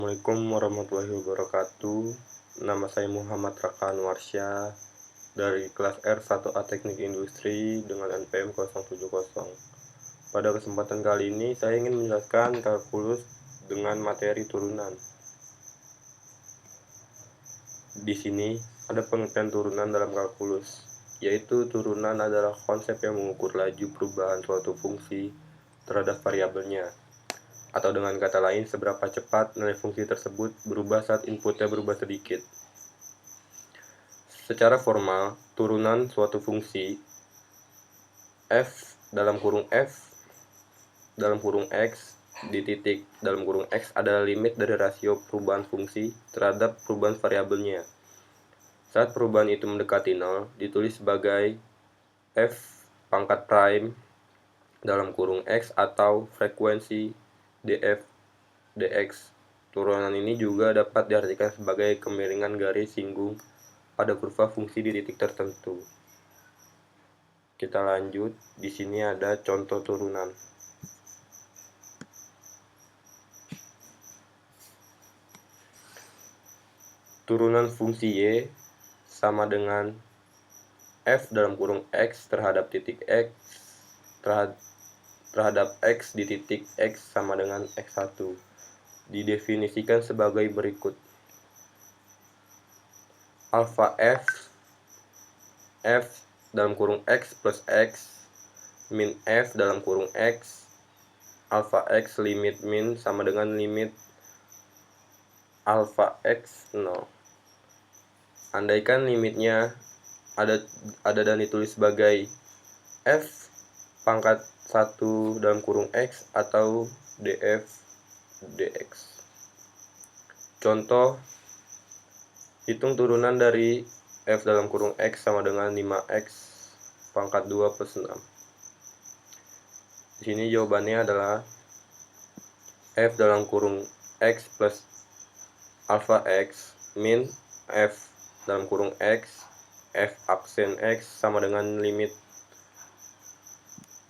Assalamualaikum warahmatullahi wabarakatuh. Nama saya Muhammad Raka Anwarsya dari kelas R1A Teknik Industri dengan NPM 070. Pada kesempatan kali ini saya ingin menjelaskan kalkulus dengan materi turunan. Di sini ada pengertian turunan dalam kalkulus, yaitu turunan adalah konsep yang mengukur laju perubahan suatu fungsi terhadap variabelnya. Atau dengan kata lain, seberapa cepat nilai fungsi tersebut berubah saat inputnya berubah sedikit. Secara formal, turunan suatu fungsi f dalam kurung x di titik dalam kurung x adalah limit dari rasio perubahan fungsi terhadap perubahan variabelnya. Saat perubahan itu mendekati 0, ditulis sebagai f pangkat prime dalam kurung x atau frekuensi df dx. Turunan ini juga dapat diartikan sebagai kemiringan garis singgung pada kurva fungsi di titik tertentu. Kita lanjut, di sini ada contoh turunan. Turunan fungsi y sama dengan f dalam kurung x terhadap titik x terhadap x di titik x sama dengan x1. Didefinisikan sebagai berikut. Alpha f dalam kurung x plus x min f dalam kurung x alpha x limit min sama dengan limit alpha x 0. Andaikan limitnya ada dan ditulis sebagai f pangkat 1 dalam kurung x atau df dx. Contoh, hitung turunan dari f dalam kurung x sama dengan 5x pangkat 2 plus 6. Di sini jawabannya adalah f dalam kurung x plus alpha x min f dalam kurung x f aksen x sama dengan limit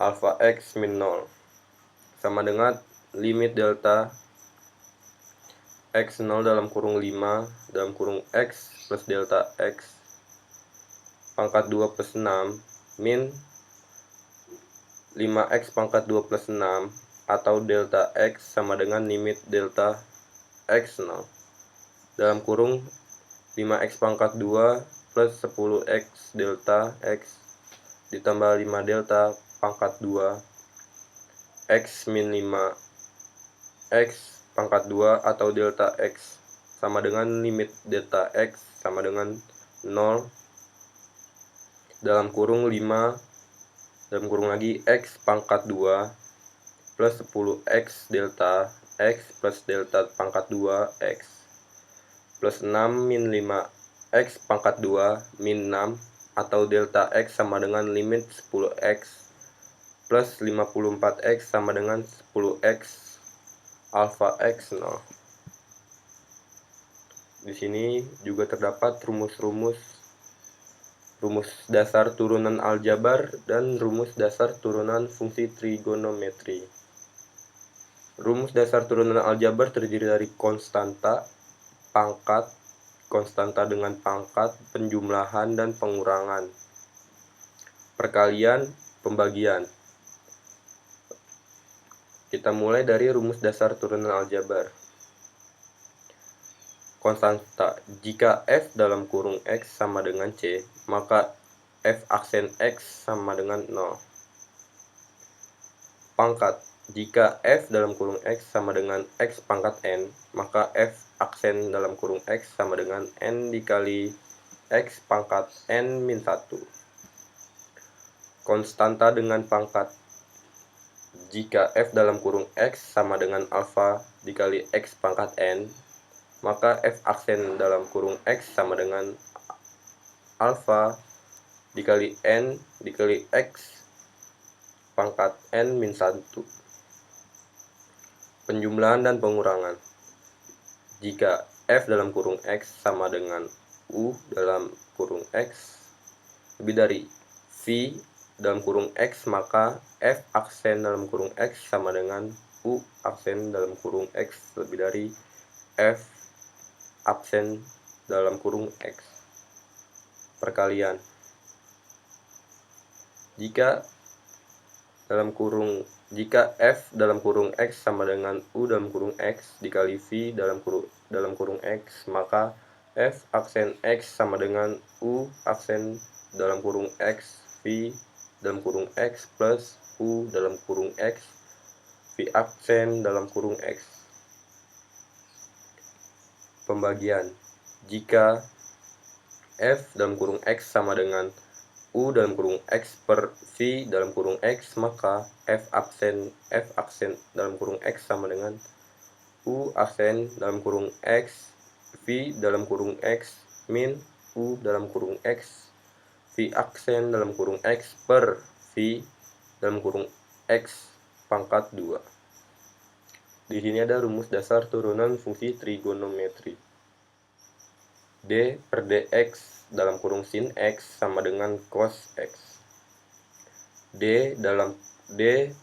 alpha x min 0 sama dengan limit delta x 0 dalam kurung 5 dalam kurung x plus delta x pangkat 2 plus 6 min 5x pangkat 2 plus 6 atau delta x sama dengan limit delta x 0 dalam kurung 5x pangkat 2 plus 10x delta x ditambah 5 delta pangkat 2 x min 5x pangkat 2 atau delta x sama dengan limit delta x sama dengan 0 dalam kurung 5 dalam kurung lagi x pangkat 2 plus 10x delta x plus delta pangkat 2 x plus 6 min 5x pangkat 2 min 6 atau delta x sama dengan limit 10x plus 54x sama dengan 10x alpha x 0. Di sini juga terdapat rumus dasar turunan aljabar dan rumus dasar turunan fungsi trigonometri. Rumus dasar turunan aljabar terdiri dari konstanta, pangkat, konstanta dengan pangkat, penjumlahan dan pengurangan, perkalian, pembagian. Kita mulai dari rumus dasar turunan aljabar. Konstanta, jika f dalam kurung x sama dengan c, maka f aksen x sama dengan 0. Pangkat, jika f dalam kurung x sama dengan x pangkat n, maka f aksen dalam kurung x sama dengan n dikali x pangkat n min 1. Konstanta dengan pangkat, jika f dalam kurung x sama dengan alpha dikali x pangkat n, maka f aksen dalam kurung x sama dengan alpha dikali n dikali x pangkat n min 1. Penjumlahan dan pengurangan, jika f dalam kurung x sama dengan u dalam kurung x lebih dari v dalam kurung x, maka f aksen dalam kurung x sama dengan u aksen dalam kurung x lebih dari F absen dalam kurung X perkalian. Jika F dalam kurung X sama dengan U dalam kurung X dikali V dalam kurung X, maka F aksen X sama dengan U aksen dalam kurung X V dalam kurung X plus U dalam kurung X V aksen dalam kurung X. Pembagian. Jika F dalam kurung X sama dengan U dalam kurung X per V dalam kurung X, maka F aksen dalam kurung X sama dengan U aksen dalam kurung X V dalam kurung X min U dalam kurung X V aksen dalam kurung X per V dalam kurung X pangkat 2. Di sini ada rumus dasar turunan fungsi trigonometri. D per dx dalam kurung sin X sama dengan cos X. D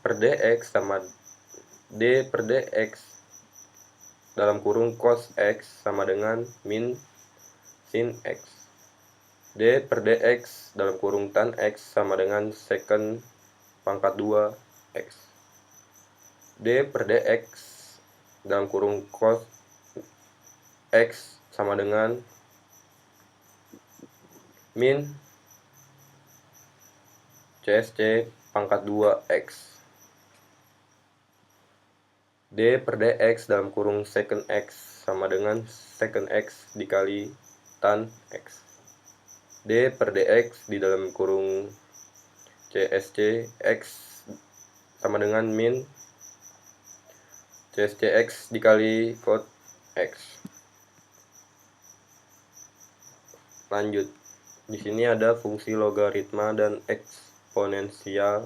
per dx dalam kurung cos X sama dengan min sin X. D per dx dalam kurung tan X sama dengan secant pangkat 2 X. D per dx dalam kurung cos X sama dengan min CSC pangkat 2 X. D per dx dalam kurung secant X sama dengan secant X dikali tan X. D per dx di dalam kurung CSC X sama dengan min CSC X dikali cot X. Lanjut. Di sini ada fungsi logaritma dan eksponensial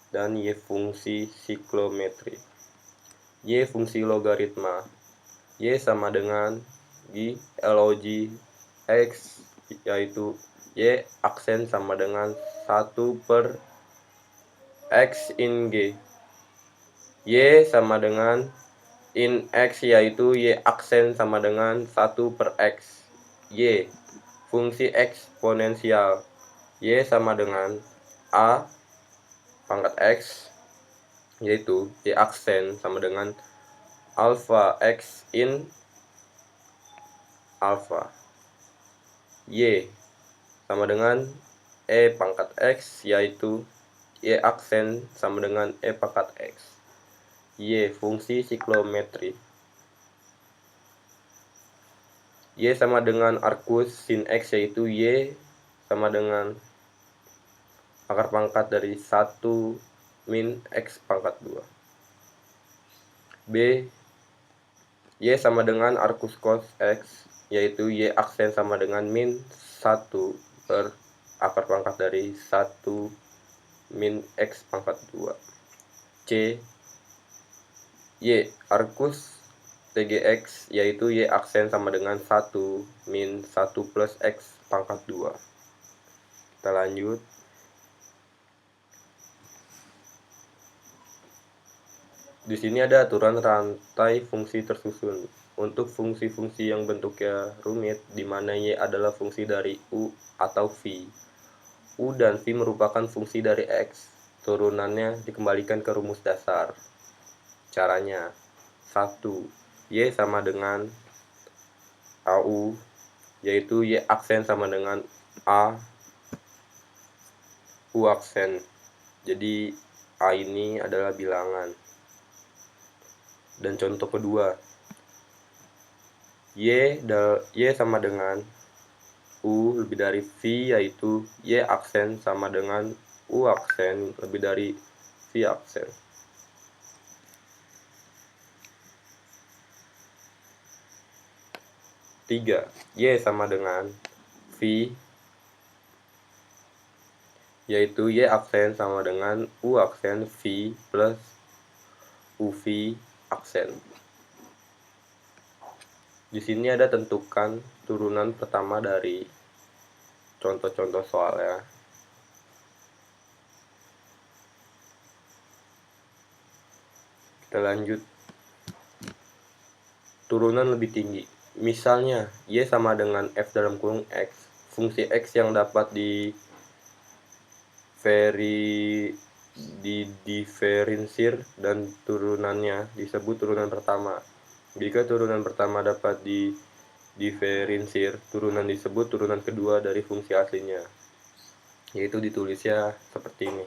dan Y fungsi siklometri. Y fungsi logaritma. Y sama dengan Y log X, yaitu Y aksen sama dengan 1 per X in G. Y sama dengan in X, yaitu Y aksen sama dengan 1 per X. Y fungsi eksponensial. Y sama dengan A pangkat X, yaitu Y aksen sama dengan alpha X in alpha. Y sama dengan E pangkat X, yaitu Y aksen sama dengan E pangkat X. Y fungsi siklometri. Y sama dengan arcus sin X, yaitu Y sama dengan akar pangkat dari 1 min X pangkat 2. B. Y sama dengan arcus cos X, yaitu Y aksen sama dengan min 1 per akar pangkat dari 1 min X pangkat 2. C. Y arcus TGX, yaitu Y aksen sama dengan 1 min 1 plus X pangkat 2. Kita lanjut. Di sini ada aturan rantai fungsi tersusun. Untuk fungsi-fungsi yang bentuknya rumit, di mana Y adalah fungsi dari U atau V. U dan V merupakan fungsi dari X. Turunannya dikembalikan ke rumus dasar. Caranya, 1. Y sama dengan AU, yaitu Y aksen sama dengan A, U aksen. Jadi A ini adalah bilangan. Dan contoh kedua, Y sama dengan U lebih dari V, yaitu Y aksen sama dengan U aksen lebih dari V aksen. Tiga, Y sama dengan V, yaitu Y aksen sama dengan U aksen V plus UV aksen. Di sini ada tentukan turunan pertama dari contoh-contoh soalnya. Kita lanjut. turunan lebih tinggi. Misalnya, Y sama dengan F dalam kurung X. Fungsi X yang dapat diferensier dan turunannya disebut turunan pertama. Jika turunan pertama dapat diferensier, turunan disebut turunan kedua dari fungsi aslinya. Yaitu ditulisnya seperti ini.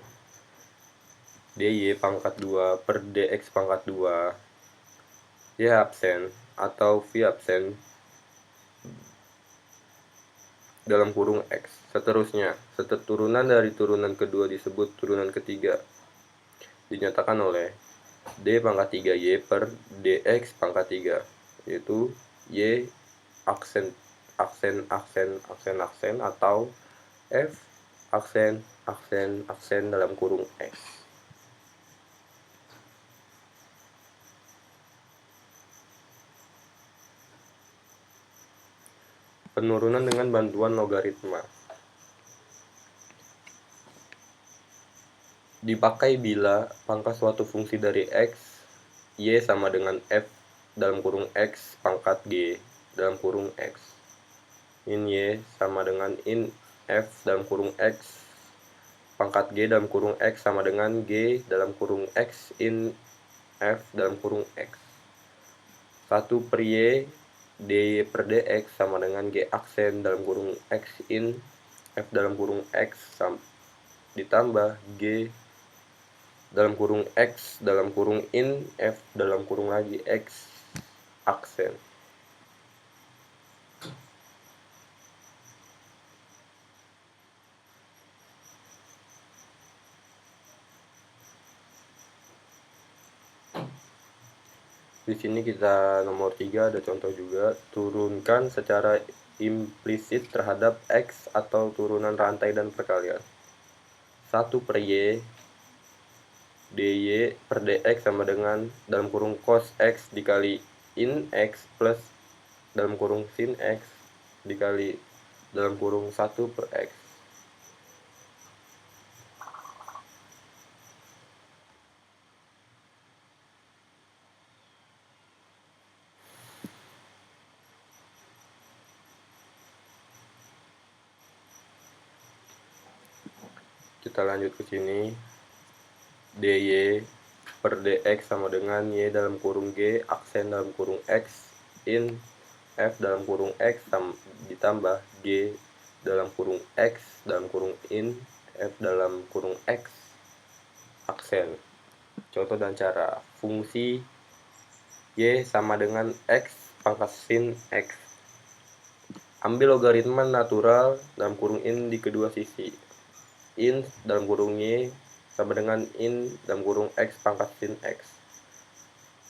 dy pangkat 2 per dx pangkat 2 y absen atau v absen dalam kurung x. Seterusnya, turunan dari turunan kedua disebut turunan ketiga. Dinyatakan oleh d pangkat 3y per dx pangkat 3, yaitu y aksen atau f aksen dalam kurung x. Penurunan dengan bantuan logaritma dipakai bila pangkat suatu fungsi dari x, y sama dengan f dalam kurung x pangkat g dalam kurung x. In y sama dengan in f dalam kurung x pangkat g dalam kurung x sama dengan g dalam kurung x in f dalam kurung x. 1 per y dy per dx sama dengan g aksen dalam kurung x in f dalam kurung x ditambah g dalam kurung x dalam kurung in f dalam kurung lagi x aksen. Di sini kita nomor 3 ada contoh juga, turunkan secara implisit terhadap x atau turunan rantai dan perkalian. 1 per y dy per dx sama dengan dalam kurung cos x dikali in x plus dalam kurung sin x dikali dalam kurung 1 per x. Kita lanjut ke sini. dy per dx sama dengan y dalam kurung g aksen dalam kurung x in f dalam kurung x ditambah g dalam kurung x dalam kurung in f dalam kurung x aksen. Contoh dan cara. Fungsi y sama dengan x pangkat sin x. Ambil logaritma natural dalam kurung in di kedua sisi. In dalam kurung y sama dengan in dalam kurung x pangkat sin x.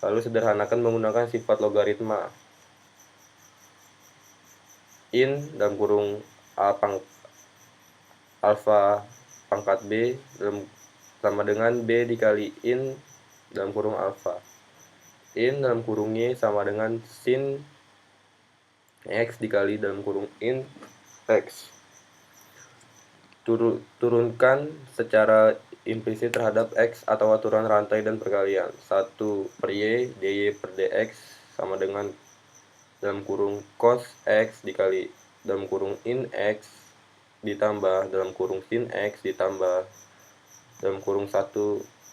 Lalu sederhanakan menggunakan sifat logaritma. In dalam kurung alfa pangkat b sama dengan b dikali in dalam kurung alfa. In dalam kurung y sama dengan sin x dikali dalam kurung in x. Turunkan secara implisit terhadap x atau aturan rantai dan perkalian. 1 per y dy per dx sama dengan dalam kurung cos x dikali dalam kurung in x ditambah dalam kurung sin x ditambah dalam kurung 1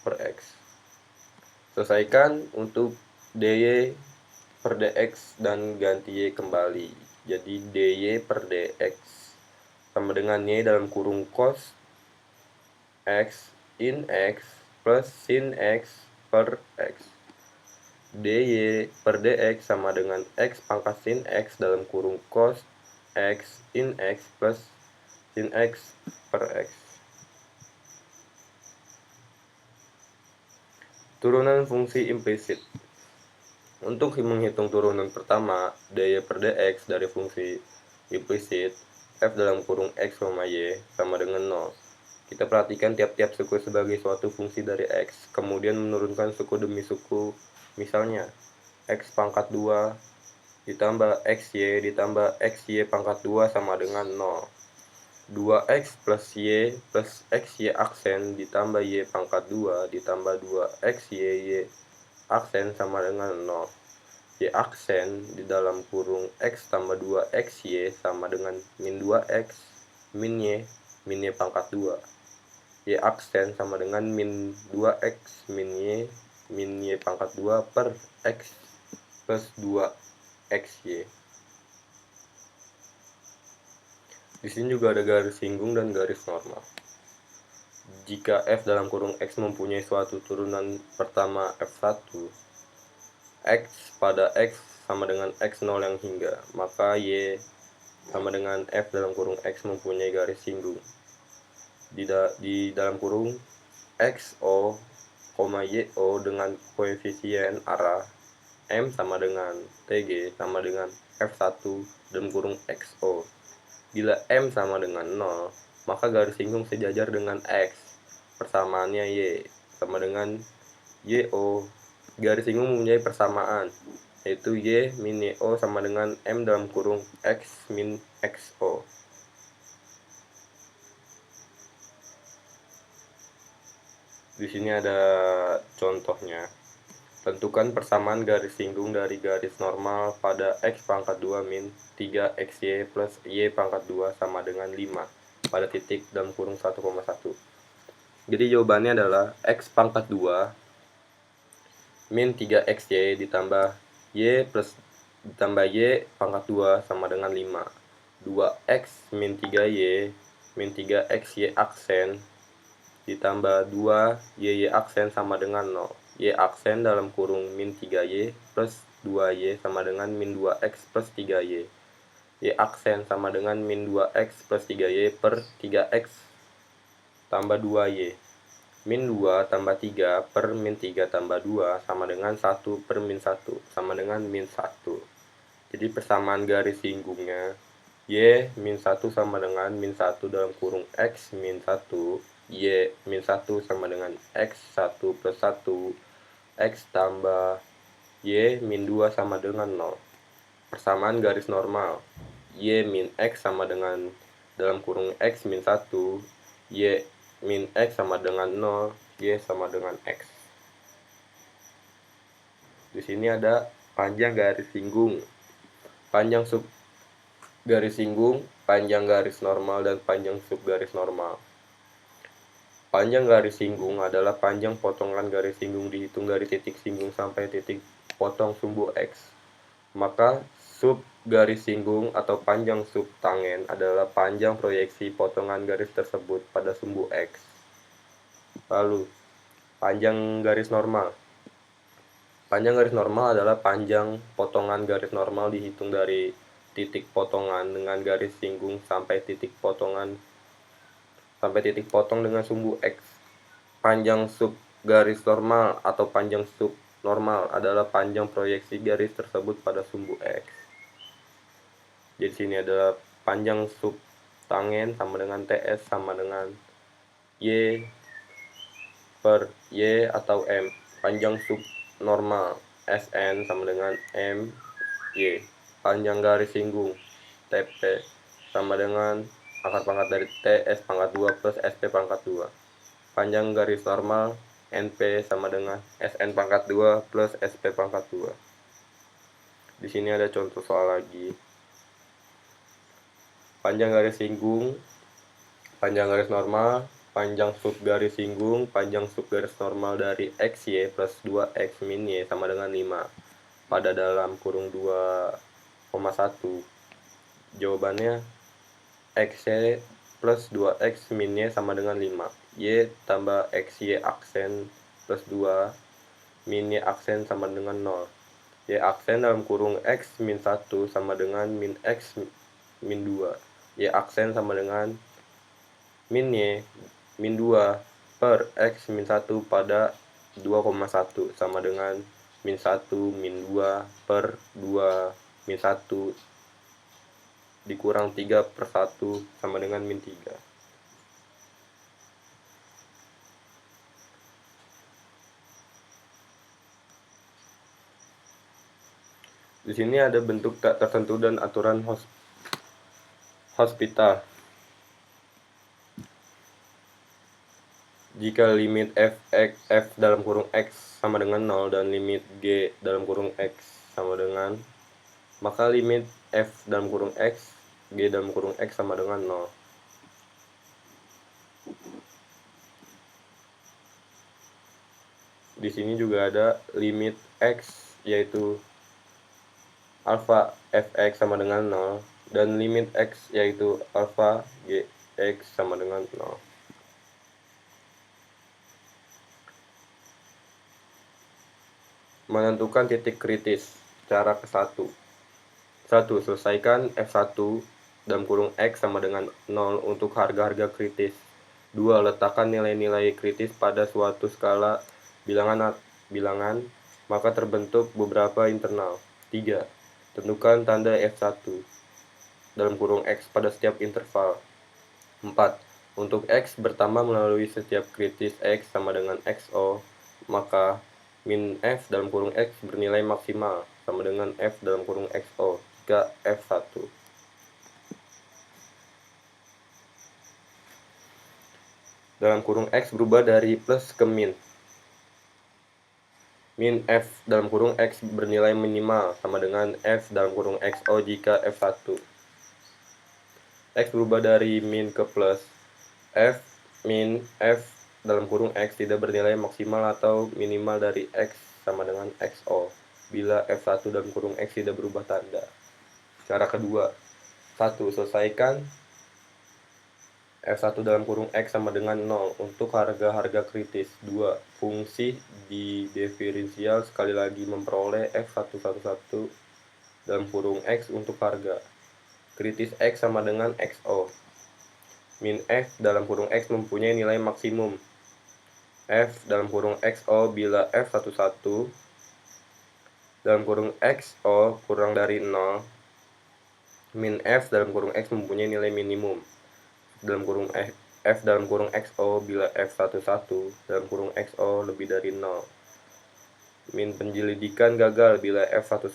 per x. Selesaikan untuk dy per dx dan ganti y kembali. Jadi dy per dx sama dengan y dalam kurung cos x in x plus sin x per x. dy per dx sama dengan x pangkat sin x dalam kurung cos x in x plus sin x per x. Turunan fungsi implisit. Untuk menghitung turunan pertama, dy per dx dari fungsi implisit f dalam kurung x, y sama dengan 0. Kita perhatikan tiap-tiap suku sebagai suatu fungsi dari x, kemudian menurunkan suku demi suku. Misalnya, x pangkat 2 ditambah xy ditambah xy pangkat 2 sama dengan 0. 2x plus y plus xy aksen ditambah y pangkat 2 ditambah 2xy aksen sama dengan 0. Y aksen di dalam kurung X tambah 2XY sama dengan min 2X min Y pangkat 2. Y aksen sama dengan min 2X min Y pangkat 2 per X plus 2XY. Di sini juga ada garis singgung dan garis normal. Jika F dalam kurung X mempunyai suatu turunan pertama F1, X pada X sama dengan X0 yang hingga, maka Y sama dengan F dalam kurung X mempunyai garis singgung. Di dalam kurung XO, YO dengan koefisien arah M sama dengan TG sama dengan F1 dalam kurung XO. Bila M sama dengan 0, maka garis singgung sejajar dengan X. Persamaannya Y sama dengan YO. Garis singgung mempunyai persamaan, yaitu Y min YO sama dengan M dalam kurung X min XO. Di sini ada contohnya. Tentukan persamaan garis singgung dari garis normal pada X pangkat 2 min 3XY plus Y pangkat 2 sama dengan 5 pada titik dalam kurung 1,1. Jadi jawabannya adalah X pangkat 2 min 3XY ditambah Y plus ditambah Y pangkat 2 sama dengan 5. 2X min 3Y min 3XY aksen ditambah 2YY aksen sama dengan 0. Y aksen dalam kurung min 3Y plus 2Y sama dengan min 2X plus 3Y. Y aksen sama dengan min 2X plus 3Y per 3X tambah 2Y. Min 2 tambah 3 per min 3 tambah 2 sama dengan 1 per min 1 sama dengan min 1. Jadi persamaan garis singgungnya Y min 1 sama dengan min 1 dalam kurung X min 1. Y min 1 sama dengan X1 plus 1 X tambah Y min 2 sama dengan 0. Persamaan garis normal Y min X sama dengan dalam kurung X min 1, Y min X sama dengan 0, Y sama dengan X. Di sini ada panjang garis singgung, panjang sub garis singgung, panjang garis normal, dan panjang sub garis normal. Panjang garis singgung adalah panjang potongan garis singgung dihitung dari titik singgung sampai titik potong sumbu X. Maka sub garis singgung atau panjang sub tangen adalah panjang proyeksi potongan garis tersebut pada sumbu X. Lalu, panjang garis normal. Panjang garis normal adalah panjang potongan garis normal dihitung dari titik potongan dengan garis singgung sampai titik potong dengan sumbu X. Panjang sub garis normal atau panjang sub normal adalah panjang proyeksi garis tersebut pada sumbu X. Jadi sini adalah panjang sub tangen sama dengan TS sama dengan Y per Y atau M. Panjang sub normal SN sama dengan M Y. Panjang garis singgung TP sama dengan akar pangkat dari TS pangkat 2 plus SP pangkat 2. Panjang garis normal NP sama dengan SN pangkat 2 plus SP pangkat 2. Di sini ada contoh soal lagi. Panjang garis singgung, panjang garis normal, panjang sub garis singgung, panjang sub garis normal dari XY plus 2X min Y sama dengan 5 pada dalam kurung 2,1. Jawabannya XY plus 2X min Y sama dengan 5. Y tambah XY aksen plus 2 min Y aksen sama dengan 0. Y aksen dalam kurung X min 1 sama dengan min X min 2. Y aksen sama dengan min Y min 2 per X min 1 pada 2,1 sama dengan min 1 min 2 per 2 min 1 dikurang 3 per 1 sama dengan min 3. Di sini ada bentuk tak tertentu dan aturan hospital. Jika limit f dalam kurung X sama dengan 0 dan limit G dalam kurung X sama dengan, maka limit f dalam kurung x, g dalam kurung x sama dengan 0. Di sini juga ada limit x, yaitu alpha fx sama dengan 0, dan limit x yaitu alpha gx sama dengan 0. Menentukan titik kritis. Cara ke-1. 1. Selesaikan f1 dalam kurung x sama dengan 0 untuk harga-harga kritis. 2. Letakkan nilai-nilai kritis pada suatu skala bilangan, maka terbentuk beberapa internal. 3. Tentukan tanda f1 dalam kurung x pada setiap interval. 4. Untuk x bertambah melalui setiap kritis x sama dengan xo, maka min f dalam kurung x bernilai maksimal sama dengan f dalam kurung xo jika f1. Dalam kurung x berubah dari plus ke min. Min f dalam kurung x bernilai minimal sama dengan f dalam kurung xo jika f1. X berubah dari min ke plus. F min f dalam kurung x tidak bernilai maksimal atau minimal dari x sama dengan xo bila f1 dalam kurung x tidak berubah tanda. Cara kedua. 1. Selesaikan f1 dalam kurung x sama dengan 0 untuk harga-harga kritis. 2. Fungsi di diferensial sekali lagi memperoleh f111 dalam kurung x untuk harga kritis x sama dengan xo. Min f dalam kurung x mempunyai nilai maksimum f dalam kurung xo bila f11 dalam kurung xo kurang dari 0. Min f dalam kurung x mempunyai nilai minimum dalam kurung f dalam kurung xo bila f11 dalam kurung xo lebih dari 0. Min penyelidikan gagal bila f11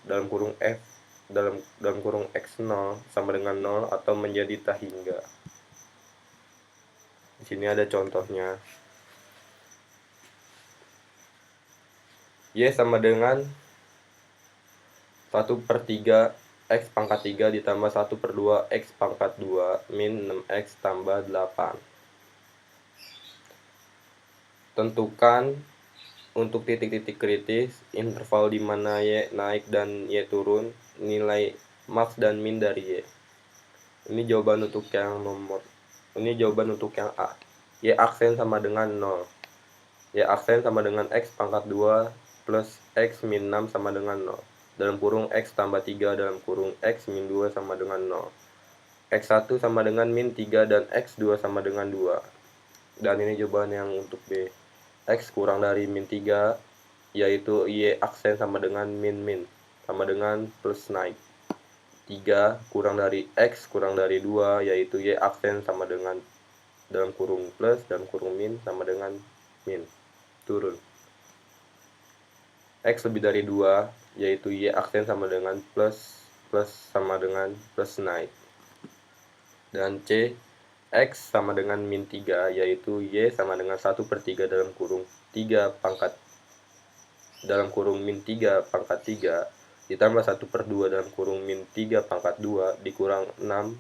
dalam kurung f dalam kurung x0 sama dengan 0 atau menjadi tak hingga. Di sini ada contohnya. Y sama dengan 1/3 x pangkat 3 ditambah 1/2 x pangkat 2 min 6x tambah 8. Tentukan untuk titik-titik kritis, interval di mana Y naik dan Y turun, nilai max dan min dari Y. Ini jawaban untuk yang A. Y aksen sama dengan 0. Y aksen sama dengan x pangkat 2 plus x min 6 sama dengan 0. Dalam kurung x tambah 3 dalam kurung x min 2 sama dengan 0. X1 sama dengan min 3 dan X2 sama dengan 2. Dan ini jawaban yang untuk B. X kurang dari min 3, yaitu Y aksen sama dengan min sama dengan plus naik. 3 kurang dari X kurang dari 2, yaitu Y aksen sama dengan dalam kurung plus dan kurung min sama dengan min turun. X lebih dari 2, yaitu Y aksen sama dengan plus sama dengan plus naik. Dan C, X sama dengan min 3, yaitu Y sama dengan 1/3 dalam kurung 3 pangkat dalam kurung min 3 pangkat 3 ditambah 1/2 dalam kurung min 3 pangkat 2 dikurang 6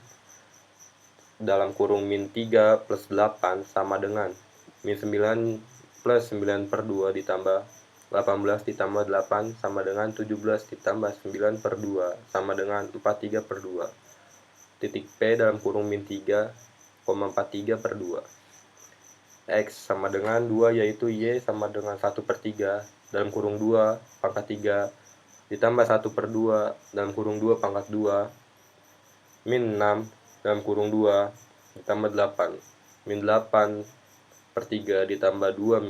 dalam kurung min 3 plus 8 sama dengan min 9 plus 9/2 ditambah 18 ditambah 8 sama dengan 17 ditambah 9/2 sama dengan 43/2. Titik P dalam kurung min 3, 43/2. X sama dengan 2, yaitu Y sama dengan 1/3 dalam kurung 2 pangkat 3 ditambah 1/2 dalam kurung 2 pangkat 2 min 6 dalam kurung 2 ditambah 8 min 8/3 ditambah 2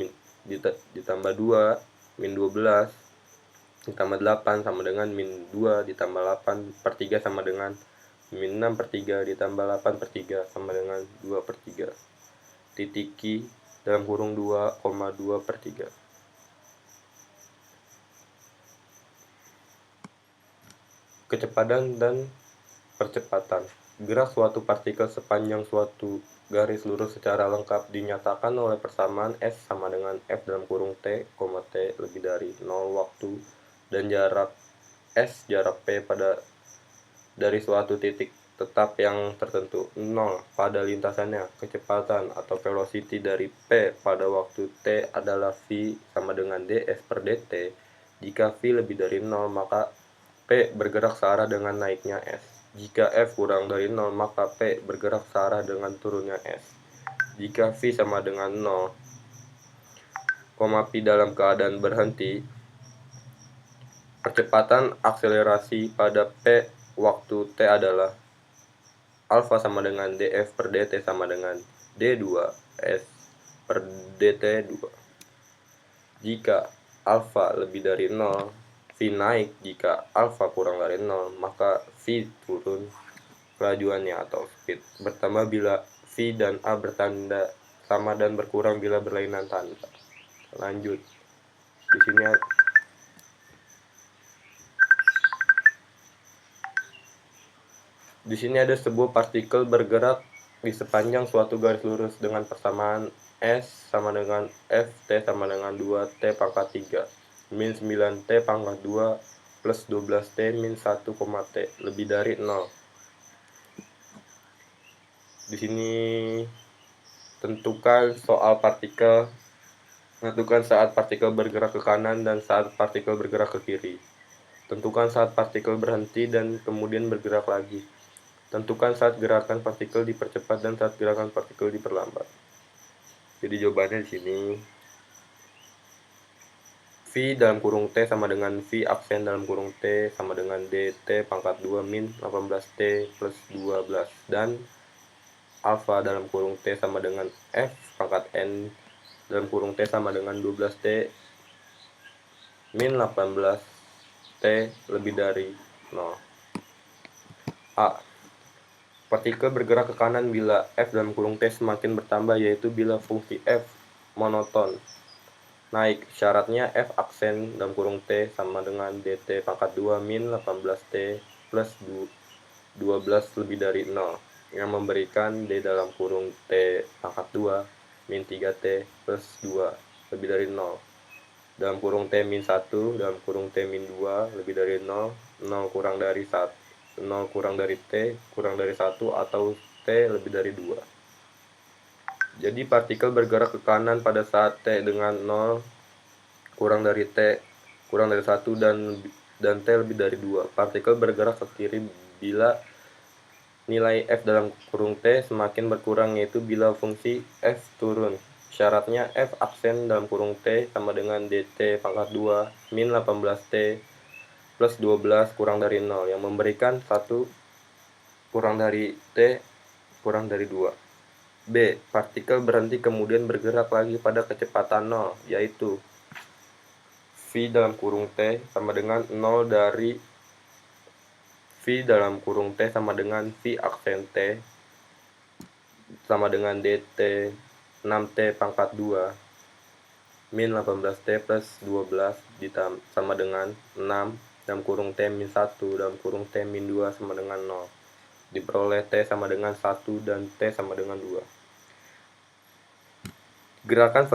ditambah 2 min 12 ditambah 8 sama dengan min 2 ditambah 8/3 sama dengan min 6/3 ditambah 8/3 sama dengan 2/3. Titik Q dalam kurung 2,2/3. Kecepatan dan percepatan. Gerak suatu partikel sepanjang suatu garis lurus secara lengkap dinyatakan oleh persamaan S sama dengan F dalam kurung T, T lebih dari 0 waktu dan jarak S jarak P dari suatu titik tetap yang tertentu 0 pada lintasannya. Kecepatan atau velocity dari P pada waktu T adalah V sama dengan dS per dt. Jika V lebih dari 0, maka P bergerak searah dengan naiknya S. Jika F kurang dari 0, maka P bergerak searah dengan turunnya S. Jika V sama dengan 0, Pi dalam keadaan berhenti, percepatan akselerasi pada P waktu T adalah alfa sama dengan dF per dt sama dengan d2s per dt2. Jika alfa lebih dari 0, V naik. Jika alfa kurang dari 0, maka V turun. Kelajuannya atau speed bertambah bila V dan A bertanda sama dan berkurang bila berlainan tanda. Lanjut. Di sini ada sebuah partikel bergerak di sepanjang suatu garis lurus dengan persamaan S sama dengan F T sama dengan 2T pangkat 3 min 9T pangkat 2 plus 12T min 1, T lebih dari 0. Di sini tentukan saat partikel bergerak ke kanan dan saat partikel bergerak ke kiri. Tentukan saat partikel berhenti dan kemudian bergerak lagi. Tentukan saat gerakan partikel dipercepat dan saat gerakan partikel diperlambat. Jadi jawabannya di sini V dalam kurung T sama dengan V absen dalam kurung T sama dengan DT pangkat 2 min 18T plus 12 dan alfa dalam kurung T sama dengan F pangkat N dalam kurung T sama dengan 12T min 18T lebih dari 0. A. Partikel bergerak ke kanan bila F dalam kurung T semakin bertambah, yaitu bila fungsi F monoton naik. Syaratnya F aksen dalam kurung T sama dengan dt pangkat 2 min 18T plus 12 lebih dari 0, yang memberikan D dalam kurung T pangkat 2 min 3T plus 2 lebih dari 0. Dalam kurung T min 1, dalam kurung T min 2 lebih dari 0, 0 kurang dari 1. 0 kurang dari T kurang dari 1 atau T lebih dari 2. Jadi partikel bergerak ke kanan pada saat T dengan 0 kurang dari T kurang dari 1 dan T lebih dari 2. Partikel bergerak ke kiri bila nilai F dalam kurung T semakin berkurang, yaitu bila fungsi F turun. Syaratnya F absen dalam kurung T sama dengan dt pangkat 2 min 18T plus 12 kurang dari 0, yang memberikan 1 kurang dari T kurang dari 2. B. Partikel berhenti kemudian bergerak lagi pada kecepatan 0, yaitu V dalam kurung T sama dengan 0 dari V dalam kurung T sama dengan V aksen T sama dengan dt 6T pangkat 2 min 18T plus 12 sama dengan 6 dalam kurung T min 1 dalam kurung T min 2 sama dengan 0. Diperoleh T sama dengan 1 dan T sama dengan 2. Gerakan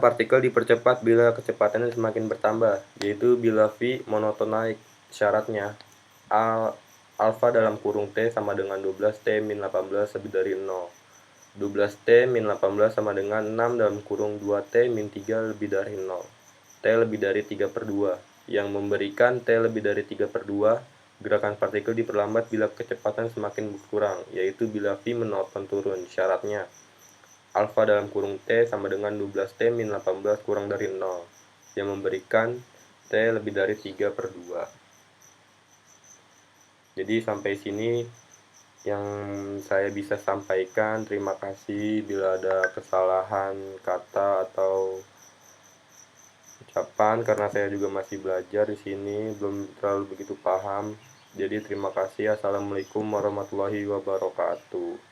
partikel dipercepat bila kecepatannya semakin bertambah, yaitu bila V monoton naik. Syaratnya alfa dalam kurung T sama dengan 12T min 18 lebih dari 0. 12T min 18 sama dengan 6 dalam kurung 2T min 3 lebih dari 0. T lebih dari 3 per 2, yang memberikan T lebih dari 3 per 2. Gerakan partikel diperlambat bila kecepatan semakin berkurang, yaitu bila V monoton turun. Syaratnya alfa dalam kurung T sama dengan 12T min 18 kurang dari 0, yang memberikan T lebih dari 3 per 2. Jadi sampai sini yang saya bisa sampaikan. Terima kasih. Bila ada kesalahan kata atau ucapan, karena saya juga masih belajar di sini, belum terlalu begitu paham. Jadi terima kasih. Assalamualaikum warahmatullahi wabarakatuh.